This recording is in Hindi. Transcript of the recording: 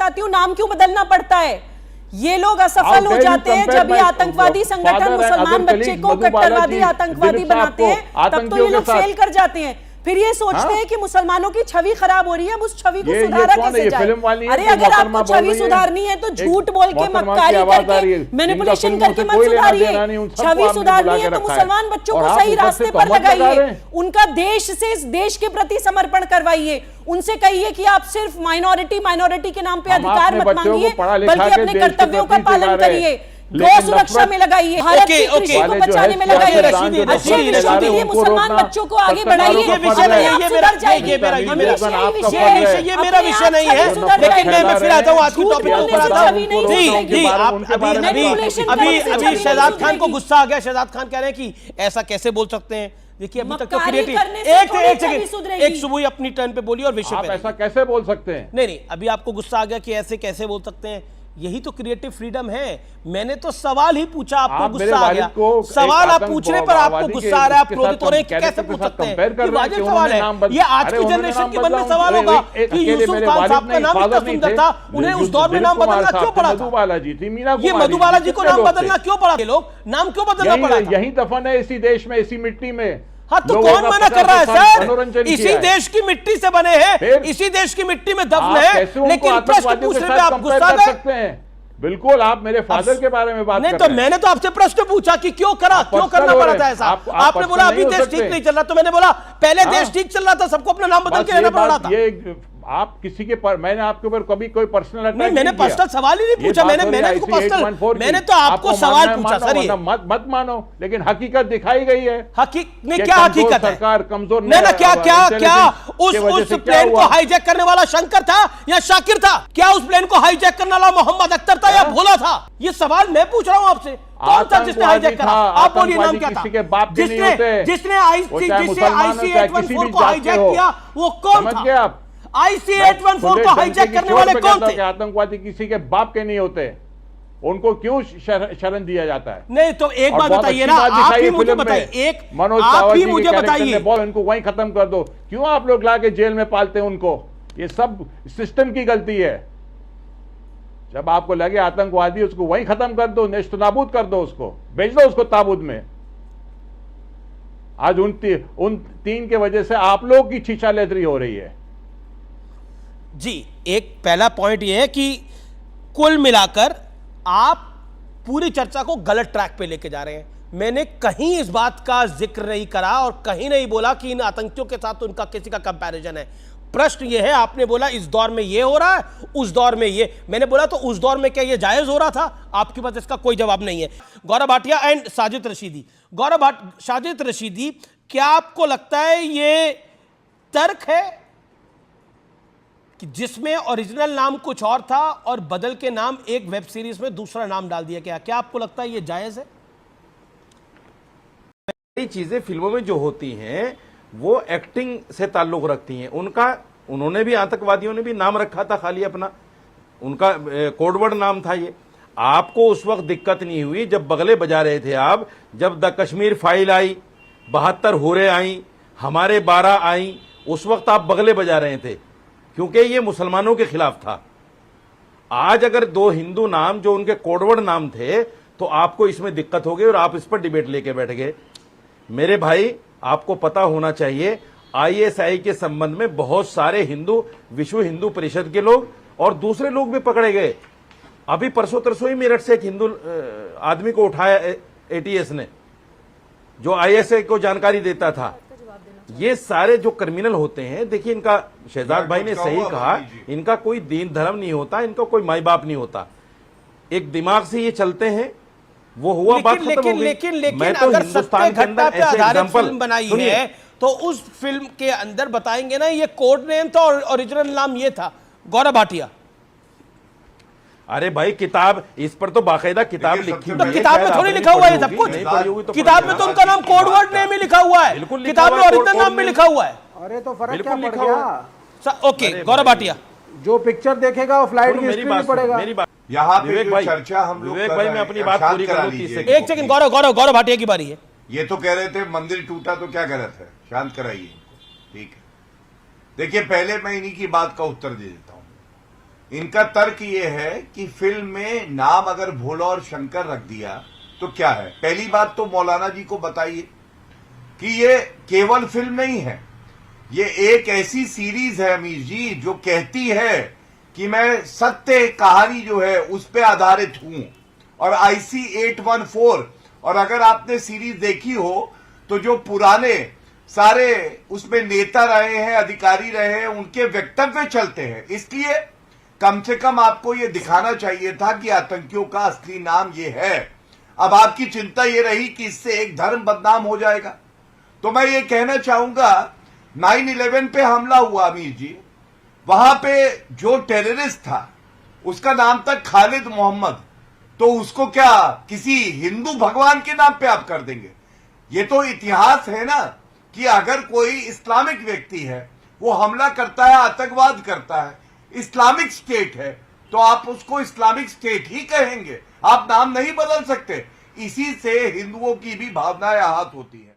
बताती हूँ नाम क्यों बदलना पड़ता है। ये लोग असफल हो जाते हैं जब ये आतंकवादी संगठन मुसलमान बच्चे को कट्टरवादी आतंकवादी बनाते हैं, तब तो ये लोग फेल कर जाते हैं। फिर ये सोचते हैं कि मुसलमानों की छवि खराब हो रही है, अब उस छवि को सुधारा कैसे जाए। अरे अगर आपको छवि सुधारनी है तो झूठ बोल के, मक्कारी करके, मैनिपुलेशन करके मत सुधारिए। छवि सुधारनी है तो मुसलमान बच्चों को सही रास्ते पर लगाइए, उनका देश से देश के प्रति समर्पण करवाइए। उनसे कहिए कि आप सिर्फ माइनॉरिटी के नाम पे अधिकार मत मांगिए, बल्कि अपने कर्तव्यों का पालन करिए। गौ सुरक्षा में लगाइए, भारत की कृषि को बचाने में लगाइए, अच्छे विषयों के लिए मुसलमान बच्चों को आगे बढ़ाइए। ये मेरा विषय नहीं है, लेकिन मैं फिर आता हूँ आज की टॉपिक के ऊपर आता हूँ। जी अभी शहजाद खान को गुस्सा आ गया। शहजाद खान कह रहे हैं कि ऐसा कैसे बोल सकते हैं। देखिए अभी तक तो क्रिएटिव एक सेकंड, एक सुबह अपनी टर्न पे बोली और विषय पे। ऐसा कैसे बोल सकते हैं? नहीं, अभी आपको गुस्सा आ गया कि ऐसे कैसे बोल सकते हैं। यही तो क्रिएटिव फ्रीडम है। मैंने तो सवाल ही पूछा, आपको गुस्सा आ गया। सवाल आप पूछने पर आपको गुस्सा आ रहा है, आप क्रोधित हो रहे हैं कि कैसे पूछ सकते हैं। ये वाजिब सवाल है। ये आज की जनरेशन के मन में सवाल होगा कि यूसुफ खान साहब का नाम इतना सुंदर था, उन्हें उस दौर में नाम बदलना क्यों पड़ा? ये मधुबाला जी को नाम बदलना क्यों पड़ा? ये लोग नाम क्यों बदलना पड़ा? यही दफन है इसी देश में, इसी मिट्टी में। हाँ तो कौन मना कर रहा है सर? इसी देश की मिट्टी से बने हैं, इसी देश की मिट्टी में दफन है, लेकिन प्रश्न पूछने पे आप गुस्सा कर सकते हैं। बिल्कुल, आप मेरे फादर के बारे में बात नहीं, तो मैंने तो आपसे प्रश्न पूछा कि क्यों करा, क्यों करना पड़ा था ऐसा। आपने बोला अभी देश ठीक नहीं चल रहा, तो मैंने बोला पहले देश ठीक चल रहा था, सबको अपना नाम बदल के रहना पड़ रहा था। आप किसी के मैंने आपके ऊपर कभी कोई पर्सनल अटैक नहीं, मैंने पर्सनल सवाल ही नहीं पूछा। मैंने तो आपको सवाल पूछा सर। ये मत मानो, लेकिन हकीकत दिखाई गई है। हकीकत क्या हकीकत है? सरकार कमजोर नहीं ना, क्या उस प्लेन को हाईजैक करने वाला शंकर था या शाकिर था? क्या उस प्लेन को हाईजैक करने वाला मोहम्मद अख्तर था या भोला था? ये सवाल मैं पूछ रहा हूं आपसे। कौन था जिसने हाईजैक करा? आप बोलिए नाम क्या था? जिसने IC-814 को हाईजैक किया वो कौन था? IC-814 को हाईजैक करने वाले कौन थे? आतंकवादी किसी के बाप के नहीं होते, उनको क्यों शरण दिया जाता है? नहीं तो एक बात बताइए ना, आप ही मुझे बताइए, आप ही मुझे बताइए, इनको वहीं खत्म कर दो। क्यों आप लोग लाके जेल में पालते हैं उनको? ये सब सिस्टम की गलती है। जब आपको लगे आतंकवादी, उसको वहीं खत्म कर दो, नेस्त नाबूद कर दो, उसको भेज दो उसको ताबूत में। आज उन तीन के वजह से आप लोग की छीछालेतरी हो रही है। जी, एक पहला पॉइंट यह है कि कुल मिलाकर आप पूरी चर्चा को गलत ट्रैक पे लेके जा रहे हैं। मैंने कहीं इस बात का जिक्र नहीं करा और कहीं नहीं बोला कि इन आतंकियों के साथ उनका किसी का कंपैरिजन है। प्रश्न यह है, आपने बोला इस दौर में यह हो रहा है, उस दौर में ये। मैंने बोला तो उस दौर में क्या यह जायज हो रहा था? आपके पास इसका कोई जवाब नहीं है। गौरव भाटिया एंड साजिद रशीदी। साजिद रशीदी, क्या आपको लगता है ये तर्क है कि जिसमें ओरिजिनल नाम कुछ और था और बदल के नाम एक वेब सीरीज में दूसरा नाम डाल दिया गया, क्या आपको लगता है ये जायज है? कई चीजें फिल्मों में जो होती हैं वो एक्टिंग से ताल्लुक रखती हैं। उन्होंने भी, आतंकवादियों ने भी नाम रखा था खाली अपना, उनका कोडवर्ड नाम था ये। आपको उस वक्त दिक्कत नहीं हुई जब बगले बजा रहे थे आप, जब द कश्मीर फाइल आई, 72 होरे आई, हमारे 12 आई, उस वक्त आप बगले बजा रहे थे क्योंकि ये मुसलमानों के खिलाफ था। आज अगर दो हिंदू नाम जो उनके कोडवर्ड नाम थे तो आपको इसमें दिक्कत हो गई और आप इस पर डिबेट लेके बैठ गए। मेरे भाई, आपको पता होना चाहिए ISI के संबंध में बहुत सारे विश्व हिंदू परिषद के लोग और दूसरे लोग भी पकड़े गए। अभी परसों तरसों ही मेरठ से एक हिंदू आदमी को उठाया ATS ने, जो ISI को जानकारी देता था। ये सारे जो क्रिमिनल होते हैं, देखिए इनका, शहजाद भाई ने सही कहा, इनका कोई दीन धर्म नहीं होता, इनका कोई माई बाप नहीं होता, एक दिमाग से ये चलते हैं। वो हुआ, बात खत्म हो गई। लेकिन अगर सत्य घटना पे आधारित फिल्म बनाई है तो उस फिल्म के अंदर बताएंगे ना ये कोड नेम था और ओरिजिनल नाम ये था। गौरव भाटिया, अरे भाई, किताब इस पर तो बाकायदा किताब लिखी हुई है। किताब में थोड़ी लिखा हुआ है सब कुछ। किताब में तो उनका नाम कोडवर्ड नेम ही लिखा हुआ है, किताब में ओरिजिनल नाम भी लिखा हुआ है। अरे तो फर्क क्या पड़ गया? ओके गौरव भाटिया, जो पिक्चर देखेगा वो फ्लाइट की हिस्ट्री में पड़ेगा। मेरी बात, यहाँ पे जो चर्चा हम लोग विवेक भाई, मैं अपनी बात पूरी कर लीजिए। एक सेकंड, गौरव भाटिया की बारी है। ये तो कह रहे थे मंदिर टूटा तो क्या गलत है, शांत कराइए। ठीक है, देखिए पहले मैं इन्हीं की बात का उत्तर दे देता हूं। इनका तर्क ये है कि फिल्म में नाम अगर भोला और शंकर रख दिया तो क्या है। पहली बात तो मौलाना जी को बताइए कि ये केवल फिल्म नहीं है, ये एक ऐसी सीरीज है अमीर जी जो कहती है कि मैं सत्य कहानी जो है उस पे आधारित हूं। और IC 814, और अगर आपने सीरीज देखी हो तो जो पुराने सारे उसमें नेता रहे हैं, अधिकारी रहे हैं, उनके वक्तव्य चलते हैं। इसलिए कम से कम आपको यह दिखाना चाहिए था कि आतंकियों का असली नाम यह है। अब आपकी चिंता यह रही कि इससे एक धर्म बदनाम हो जाएगा। तो मैं ये कहना चाहूंगा, 9/11 पे हमला हुआ अमीर जी, वहां पे जो टेररिस्ट था उसका नाम था खालिद मोहम्मद, तो उसको क्या किसी हिंदू भगवान के नाम पे आप कर देंगे? ये तो इतिहास है ना कि अगर कोई इस्लामिक व्यक्ति है, वो हमला करता है, आतंकवाद करता है, इस्लामिक स्टेट है, तो आप उसको इस्लामिक स्टेट ही कहेंगे, आप नाम नहीं बदल सकते। इसी से हिंदुओं की भी भावनाएं आहत होती है।